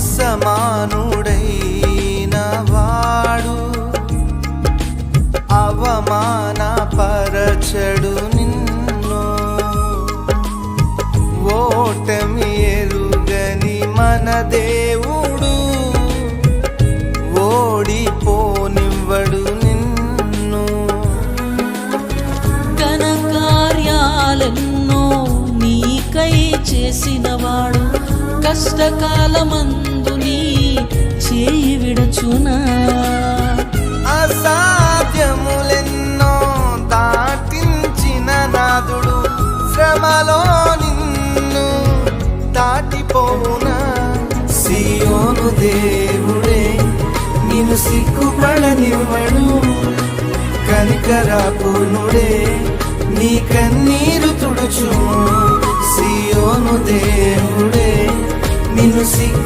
అసమానుడైన వాడు అవమానపరచడు నిన్ను. ఓటమి ఎరుగని మన దేవుడు ఓడిపోనివ్వడు నిన్ను. ఘన కార్యాలెన్నో నీకై చేసినవాడు కష్టకాలమందు నీ చేయి విడచునా. అసాధ్యములెన్నో దాటించిన నాదుడు శ్రమలో నిన్ను దాటిపోవునా. సియోను దేవుడే నిన్ను సిగ్గుపడనివ్వడు, కనికరాపూర్ణుడే నీ కన్నీరు తుడుచును. సియోను దేవుడే నిన్ను సిగ్గు